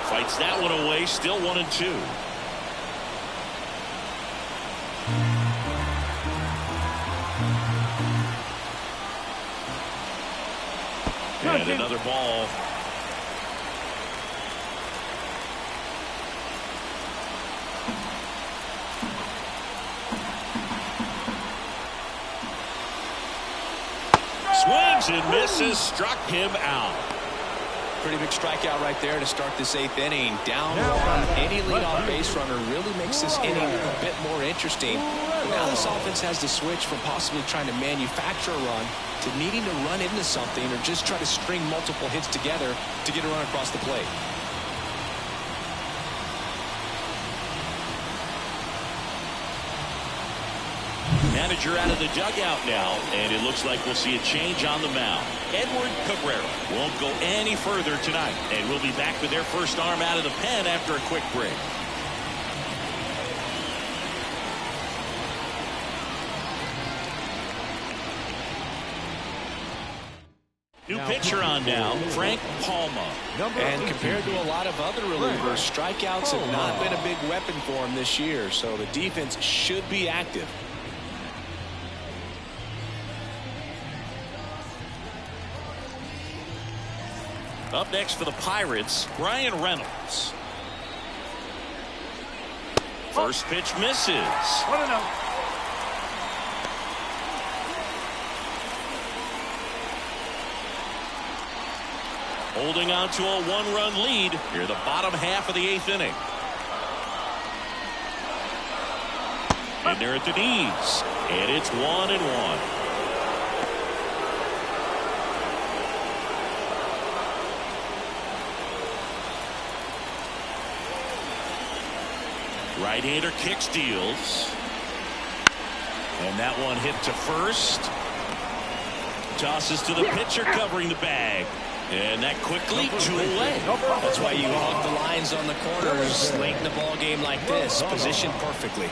Fights that one away, still 1-2. And another ball. Swings and misses, struck him out. Pretty big strikeout right there to start this 8th inning. Down one, any leadoff base runner really makes this inning a bit more interesting. But now this offense has to switch from possibly trying to manufacture a run to needing to run into something or just try to string multiple hits together to get a run across the plate. Manager out of the dugout now, and it looks like we'll see a change on the mound. Edward Cabrera won't go any further tonight, and we'll be back with their first arm out of the pen after a quick break. New pitcher on now, Frank Palma. And compared to a lot of other relievers, strikeouts have not been a big weapon for him this year, so the defense should be active. Up next for the Pirates, Brian Reynolds. First pitch misses. 1-0. Holding on to a 1-run lead here, the bottom half of the 8th inning. And they're at the knees, and it's 1-1. Right-hander kicks, deals. And that one hit to first. Tosses to the pitcher covering the bag. And that quickly 2 away. That's why you hug the lines on the corners late in the ball game like this. Positioned perfectly.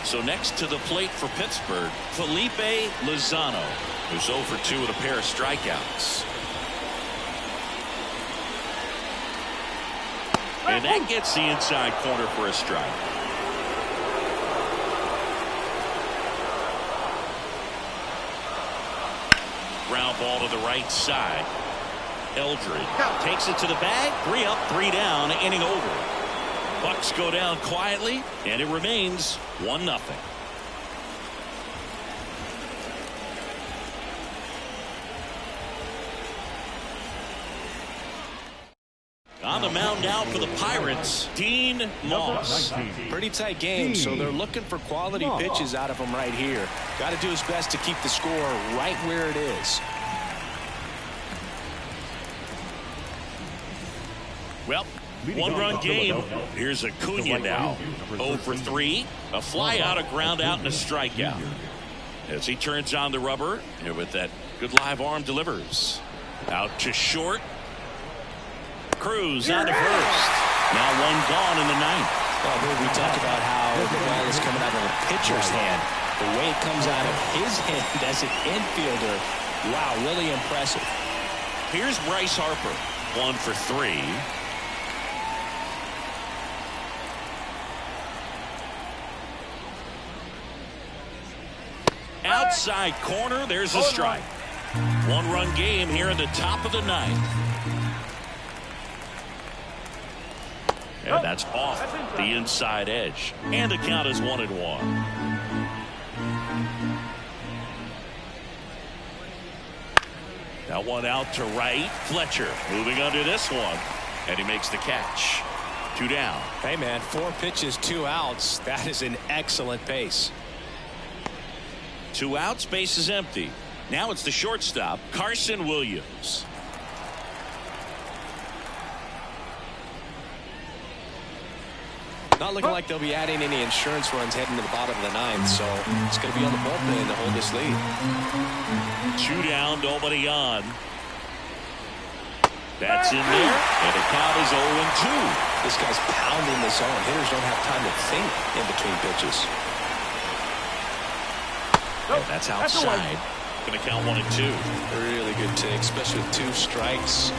So next to the plate for Pittsburgh, Felipe Lozano, who's 0 for 2 with a pair of strikeouts. And that gets the inside corner for a strike. Ground ball to the right side. Eldridge takes it to the bag. 3 up, 3 down, inning over. Bucks go down quietly, and it remains 1-0. On the mound now for the Pirates, Dean Moss. Pretty tight game, so they're looking for quality pitches out of him right here. Got to do his best to keep the score right where it is. Well, 1-run game. Here's Acuna now. 0 for 3. A fly out, a ground out, and a strikeout. As he turns on the rubber, here with that good live arm delivers. Out to short. Cruz on to first. Now 1 gone in the 9th. Well, we talked about how the ball is coming out of the pitcher's hand. The way it comes out of his hand as an infielder. Wow, really impressive. Here's Bryce Harper. 1 for 3. Outside corner, there's a strike. 1-run game here in the top of the 9th. And that's off the inside edge. And the count is 1-1. That one out to right. Fletcher moving under this one. And he makes the catch. 2 down. Hey, man, 4 pitches, 2 outs. That is an excellent pace. 2 outs, base is empty. Now it's the shortstop, Carson Williams. Not looking like they'll be adding any insurance runs heading to the bottom of the 9th, so it's going to be on the bullpen to hold this lead. 2 down, nobody on. That's in there, and the count is 0-2. This guy's pounding the zone. Hitters don't have time to think in between pitches. And that's outside. Going to count 1 and 2. Really good take, especially with 2 strikes.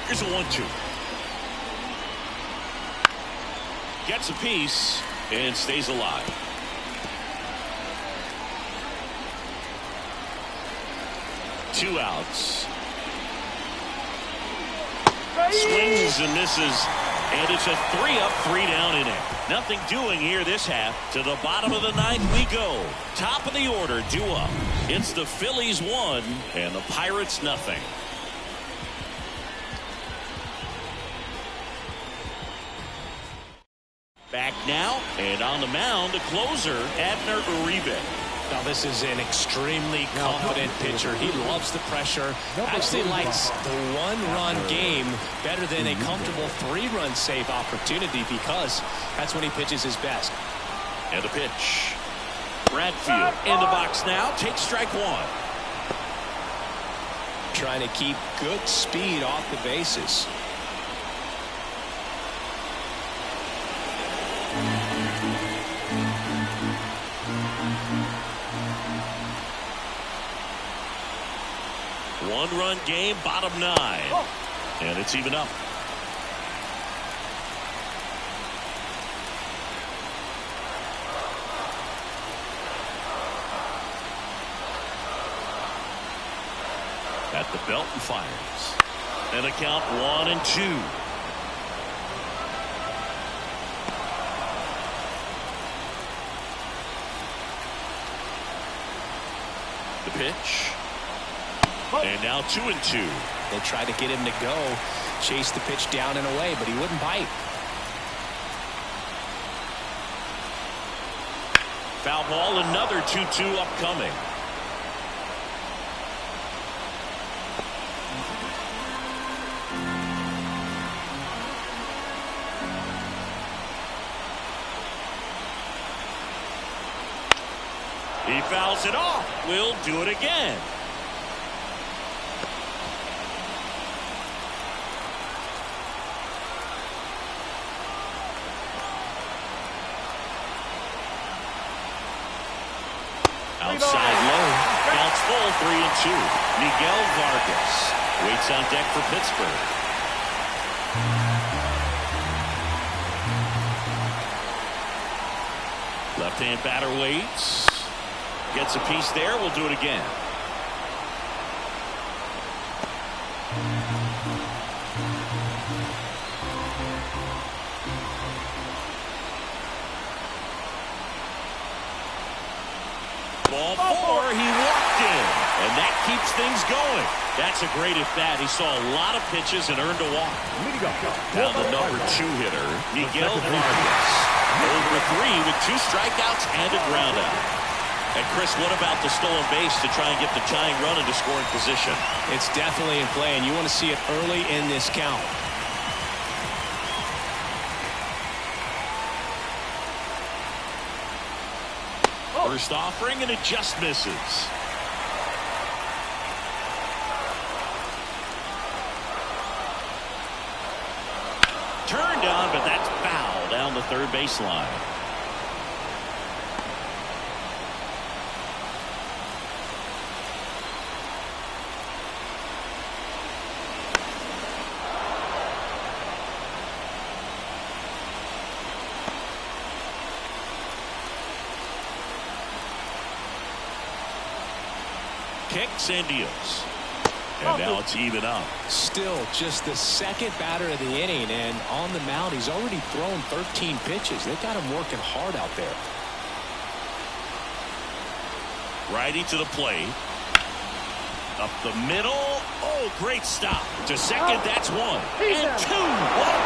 Here's a 1-2. Gets a piece and stays alive. Two outs. Swings and misses. And it's a 3-up, 3-down inning. Nothing doing here this half. To the bottom of the 9th we go. Top of the order, due up. It's the Phillies 1 and the Pirates nothing. Back now, and on the mound, the closer, Abner Uribe. Now this is an extremely confident pitcher. He loves the pressure. Actually likes the 1-run game better than a comfortable 3-run save opportunity because that's when he pitches his best. And the pitch. Bradfield in the box now. Takes strike 1. Trying to keep good speed off the bases. One-run game, bottom 9. And it's even up. At the belt and fires. And a count 1-2. The pitch. And now 2-2. They tried to get him to go, chase the pitch down and away, but he wouldn't bite. Foul ball, another 2-2 upcoming. He fouls it off. We'll do it again. Outside low. Counts full, 3-2. Miguel Vargas waits on deck for Pittsburgh. Left-hand batter waits. Gets a piece there. We'll do it again. Ball 4. He walked in. And that keeps things going. That's a great at-bat. He saw a lot of pitches and earned a walk. Now the number 2 hitter, Miguel Vargas. Over 3 with 2 strikeouts and a ground out. And Chris, what about the stolen base to try and get the tying run into scoring position? It's definitely in play, and you want to see it early in this count. First offering, and it just misses. Turned on, but that's foul down the third baseline. Kicks and deals. And now it's even up. Still just the second batter of the inning, and on the mound he's already thrown 13 pitches. They've got him working hard out there. Righty to the plate. Up the middle. Oh, great stop. To second, that's 1. And 2. What a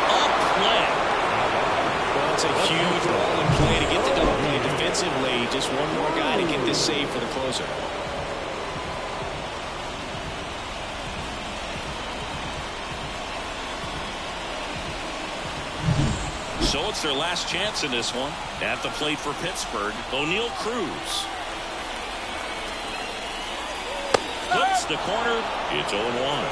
play. Well, it's a huge ball in play to get the double play defensively. Just one more guy to get this save for the closer. So it's their last chance in this one. At the plate for Pittsburgh, O'Neal Cruz. Puts the corner. It's 0-1.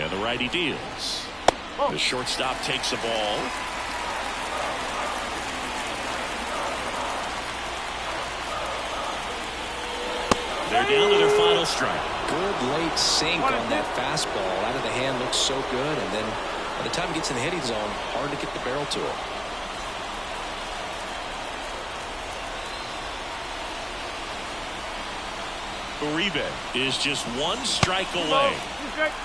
And the righty deals. The shortstop takes a ball. They're down to their final strike. Good late sink on that fastball. Out of the hand, looks so good, and then by the time it gets in the hitting zone, hard to get the barrel to it. Uribe is just 1 strike away.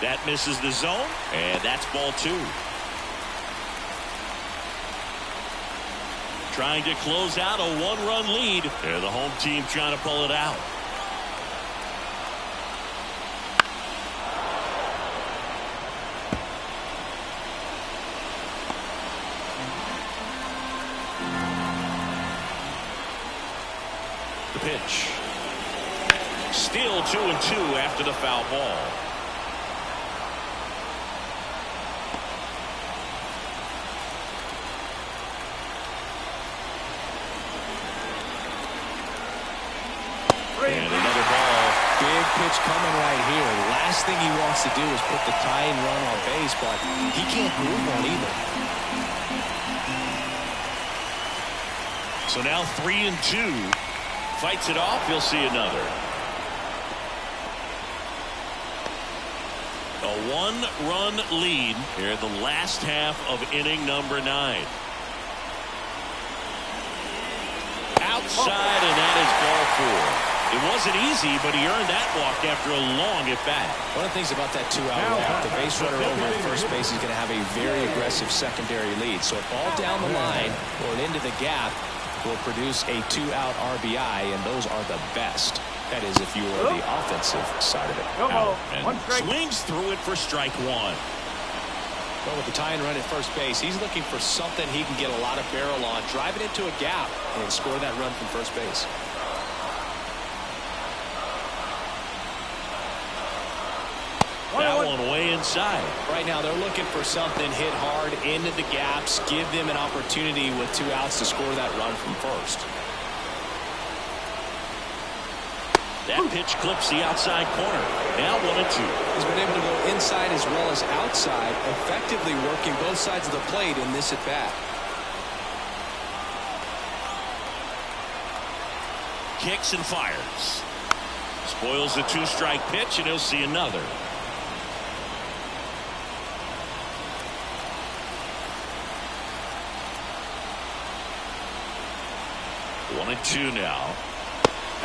That misses the zone, and that's ball 2. Trying to close out a 1-run lead, and the home team trying to pull it out. The pitch. Still 2-2 after the foul ball. And another ball. Big pitch coming right here. Last thing he wants to do is put the tying run on base, but he can't move on either. So now 3-2. Fights it off. You'll see another. A 1-run lead here in the last half of inning number 9. Outside, and that is ball 4. It wasn't easy, but he earned that walk after a long at-bat. One of the things about that 2-out walk, the base runner over at first base is going to have a very aggressive secondary lead. So a ball down the line or into the gap will produce a 2-out RBI, and those are the best. That is if you are the offensive side of it. And swings through it for strike 1. Well, with the tying run at first base, he's looking for something he can get a lot of barrel on, drive it into a gap, and score that run from first base. That one way inside. Right now, they're looking for something hit hard into the gaps, give them an opportunity with 2 outs to score that run from first. That pitch clips the outside corner. Now 1-2. He's been able to go inside as well as outside, effectively working both sides of the plate in this at-bat. kicks and fires. Spoils the 2-strike pitch, and he'll see another. 1-2 now.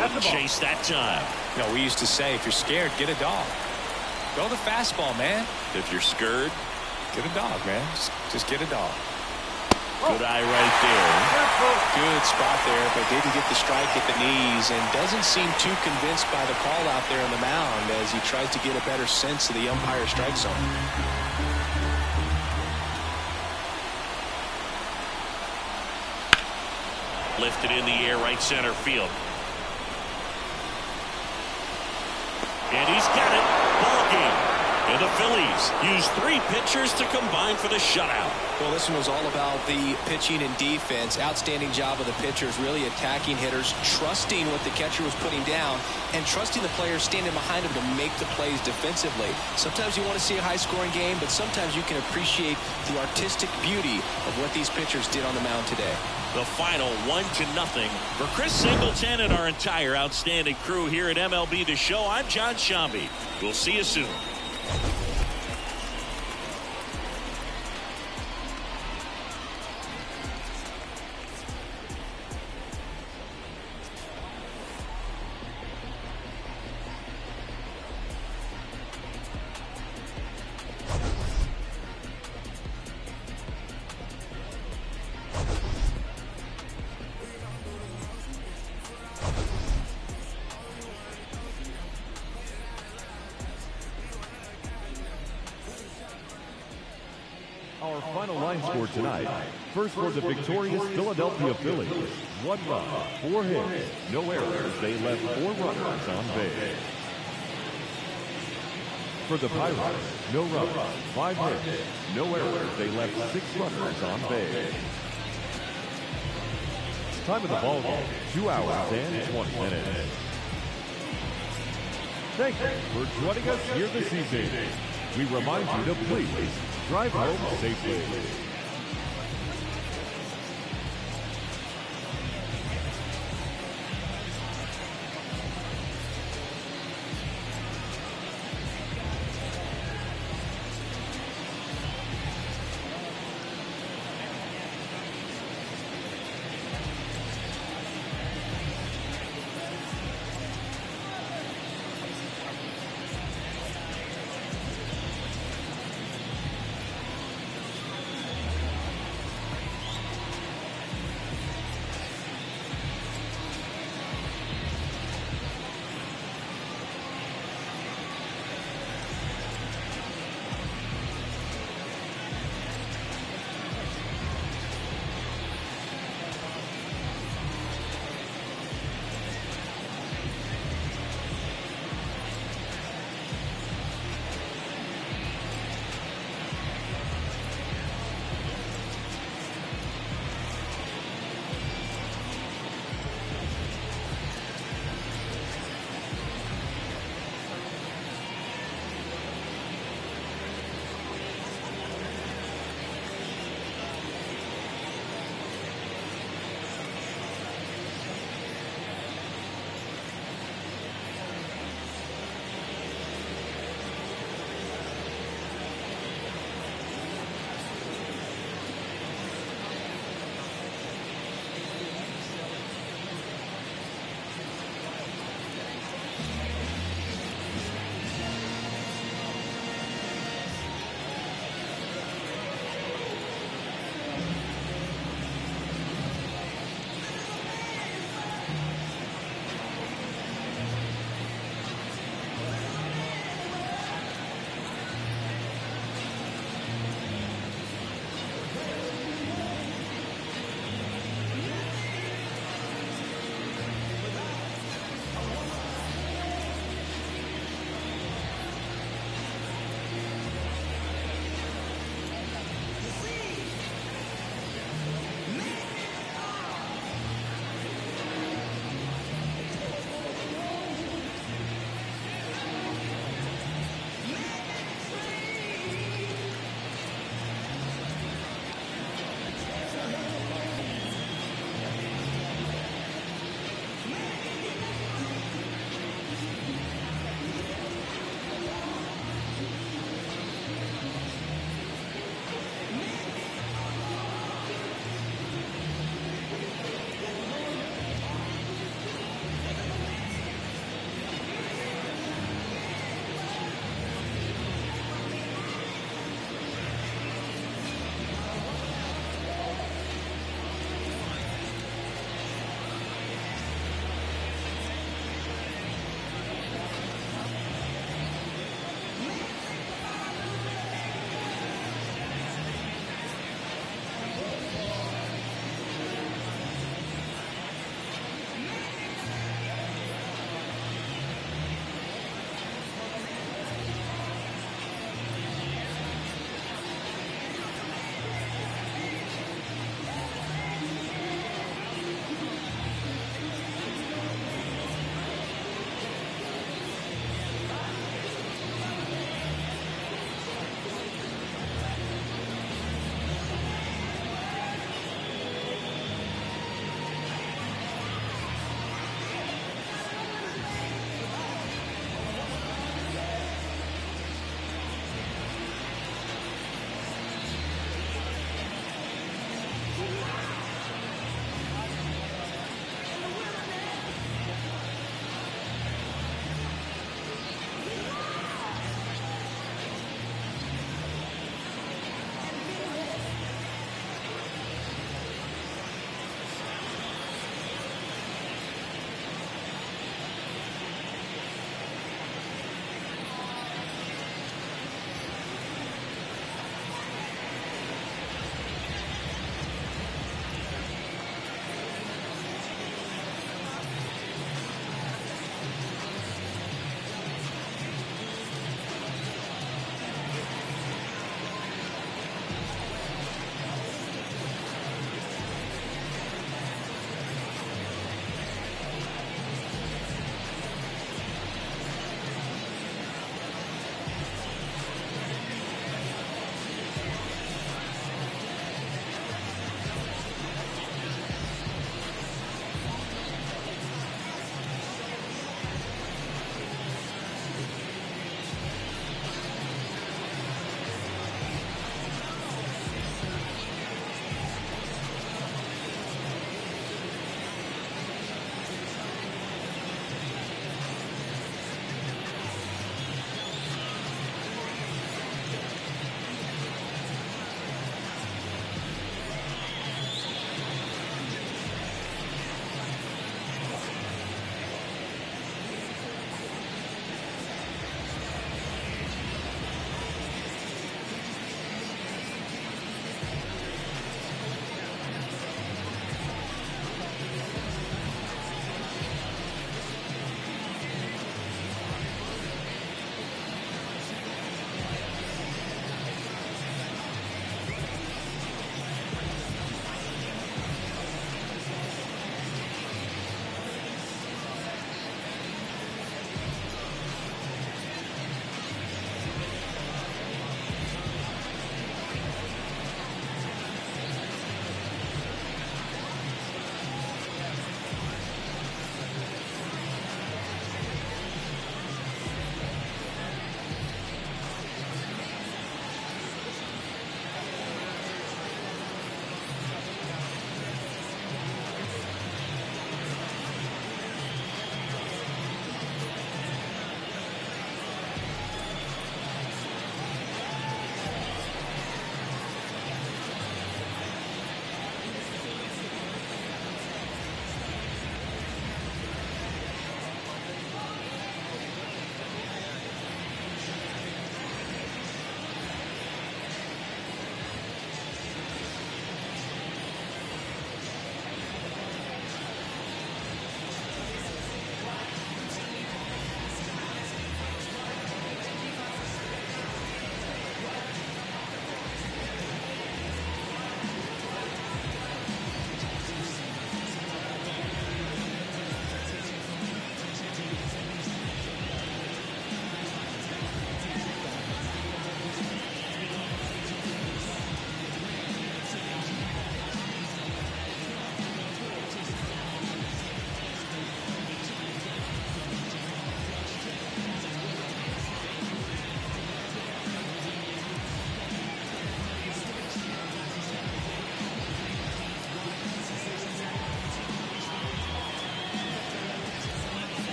Wouldn't chase that time. You know, we used to say, if you're scared, get a dog. Go the fastball, man. If you're scared, get a dog, man. Just get a dog. Good eye right there. Good spot there, but didn't get the strike at the knees, and doesn't seem too convinced by the call out there on the mound as he tries to get a better sense of the umpire strike zone. Lifted in the air, right center field. And he's got it. Ball game. And the Phillies use 3 pitchers to combine for the shutout. Well, this one was all about the pitching and defense. Outstanding job of the pitchers, really attacking hitters, trusting what the catcher was putting down, and trusting the players standing behind him to make the plays defensively. Sometimes you want to see a high-scoring game, but sometimes you can appreciate the artistic beauty of what these pitchers did on the mound today. The final 1-0 for Chris Singleton and our entire outstanding crew here at MLB The Show. I'm John Shambi. We'll see you soon. Our final line score tonight. First for the victorious Philadelphia Phillies. 1 run, 4 hits, no errors. They left 4 runners on base. For the Pirates, no runs, 5 hits, no errors. They left 6 runners on base. Time of the ball game, 2 hours and 20 minutes. Thank you for joining us here this evening. We remind you to please drive home safely.